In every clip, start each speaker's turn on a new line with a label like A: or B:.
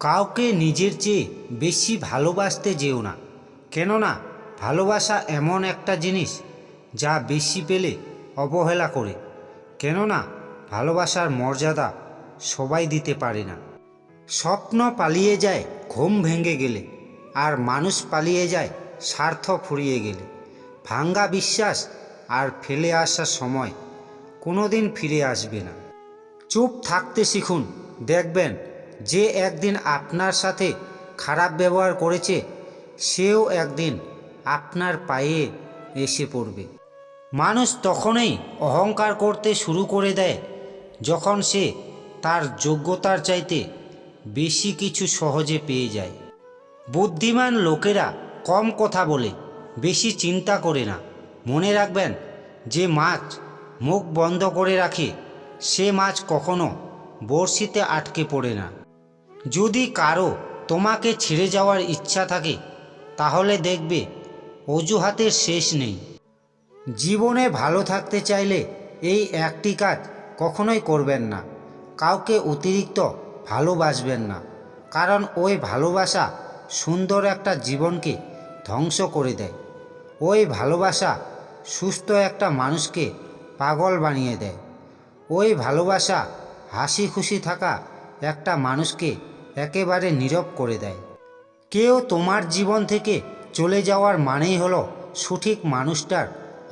A: কাউকে নিজের চেয়ে বেশি ভালোবাসতে যেও না, কেননা ভালোবাসা এমন একটা জিনিস যা বেশি পেলে অবহেলা করে। কেননা ভালোবাসার মর্যাদা সবাই দিতে পারে না। স্বপ্ন পালিয়ে যায় ঘুম ভেঙে গেলে, আর মানুষ পালিয়ে যায় স্বার্থ ফুরিয়ে গেলে। ভাঙ্গা বিশ্বাস আর ফেলে আসা সময় কোনোদিন ফিরে আসবে না। চুপ থাকতে শিখুন, দেখবেন যে একদিন আপনার সাথে খারাপ ব্যবহার করেছে সেও একদিন আপনার পায়ে এসে পড়বে। মানুষ তখনই অহংকার করতে শুরু করে দেয় যখন সে তার যোগ্যতার চাইতে বেশি কিছু সহজে পেয়ে যায়। বুদ্ধিমান লোকেরা কম কথা বলে, বেশি চিন্তা করে না। মনে রাখবেন, যে মাছ মুখ বন্ধ করে রাখে সে মাছ কখনো বড়শিতে আটকে পড়ে না। যদি কারো তোমাকে ছেড়ে যাওয়ার ইচ্ছা থাকে তাহলে দেখবে অজুহাতের শেষ নেই। জীবনে ভালো থাকতে চাইলে এই একটি কাজ কখনোই করবেন না, কাউকে অতিরিক্ত ভালোবাসবেন না। কারণ ওই ভালোবাসা সুন্দর একটা জীবনকে ধ্বংস করে দেয়। ওই ভালোবাসা সুস্থ একটা মানুষকে পাগল বানিয়ে দেয়। ওই ভালোবাসা হাসি খুশি থাকা একটা মানুষকে একেবারে নীরব করে দেয়। কেউ তোমার জীবন থেকে চলে যাওয়ার মানেই হলো সঠিক মানুষটার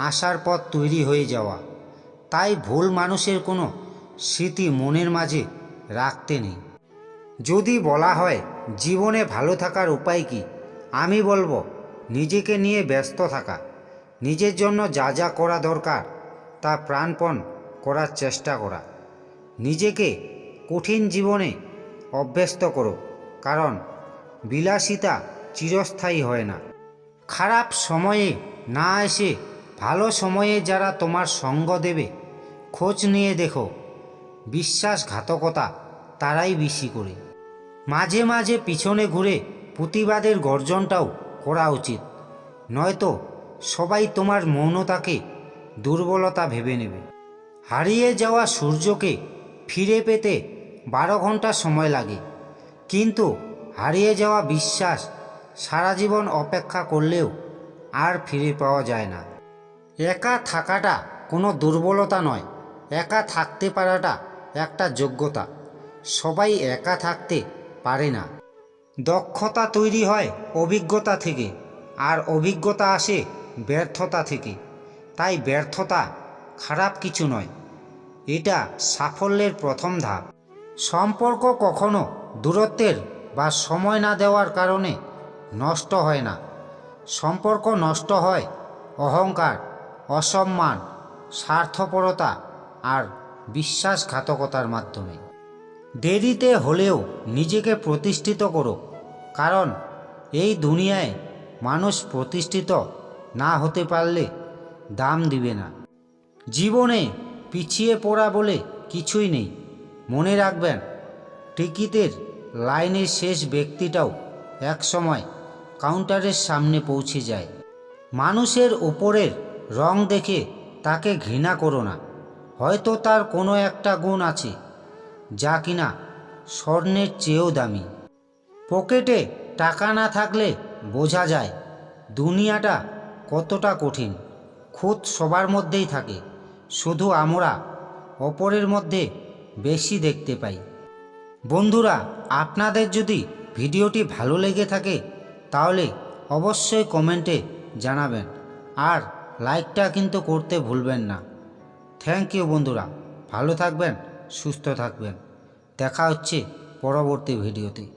A: আসার পথ তৈরি হয়ে যাওয়া। তাই ভুল মানুষের কোনো স্মৃতি মনের মাঝে রাখতে নেই। যদি বলা হয় জীবনে ভালো থাকার উপায় কি, আমি বলবো নিজেকে নিয়ে ব্যস্ত থাকা। নিজের জন্য যা যা করা দরকার তা প্রাণপণ করার চেষ্টা করা। নিজেকে কঠিন জীবনে অভ্যস্ত করো, কারণ বিলাসিতা চিরস্থায়ী হয় না। খারাপ সময়ে না এসে ভালো সময়ে যারা তোমার সঙ্গ দেবে খোঁজ নিয়ে দেখো। বিশ্বাসঘাতকতা তারাই বেশি করে। মাঝে মাঝে পিছনে ঘুরে প্রতিবাদের গর্জনটাও করা উচিত, নয়তো সবাই তোমার মৌনতাকে দুর্বলতা ভেবে নেবে। হারিয়ে যাওয়া সূর্যকে ফিরে পেতে 12 ঘন্টা সময় লাগে, কিন্তু হারিয়ে যাওয়া বিশ্বাস সারা জীবন অপেক্ষা করলেও আর ফিরে পাওয়া যায় না। একা থাকাটা কোনো দুর্বলতা নয়, একা থাকতে পারাটা একটা যোগ্যতা। সবাই একা থাকতে পারে না। দক্ষতা তৈরি হয় অভিজ্ঞতা থেকে, আর অভিজ্ঞতা আসে ব্যর্থতা থেকে। তাই ব্যর্থতা খারাপ কিছু নয়, এটা সাফল্যের প্রথম ধাপ। সম্পর্ক কখনো দূরত্বের বা সময় না দেওয়ার কারণে নষ্ট হয় না। সম্পর্ক নষ্ট হয় অহংকার, অসম্মান, স্বার্থপরতা আর বিশ্বাসঘাতকতার মাধ্যমে। দেরিতে হলেও নিজেকে প্রতিষ্ঠিত করো, কারণ এই দুনিয়ায় মানুষ প্রতিষ্ঠিত না হতে পারলে দাম দিবে না। জীবনে পিছিয়ে পড়া বলে কিছুই নেই। মনে রাখবেন, টিকিটের লাইনের শেষ ব্যক্তিটাও একসময় কাউন্টারের সামনে পৌঁছে যায়। মানুষের উপরের রং দেখে তাকে ঘৃণা করো না। হয়তো তার কোনো একটা গুণ আছে যা কিনা স্বর্ণের চেয়েও দামি। পকেটে টাকা না থাকলে বোঝা যায় দুনিয়াটা কতটা কঠিন। খুঁত সবার মধ্যেই থাকে, শুধু আমরা অপরের মধ্যে বেশি দেখতে পাই। বন্ধুরা, আপনাদের যদি ভিডিওটি ভালো লেগে থাকে তাহলে অবশ্যই কমেন্টে জানাবেন, আর লাইকটা কিন্তু করতে ভুলবেন না। থ্যাংক ইউ বন্ধুরা, ভালো থাকবেন, সুস্থ থাকবেন। দেখা হচ্ছে পরবর্তী ভিডিওতে।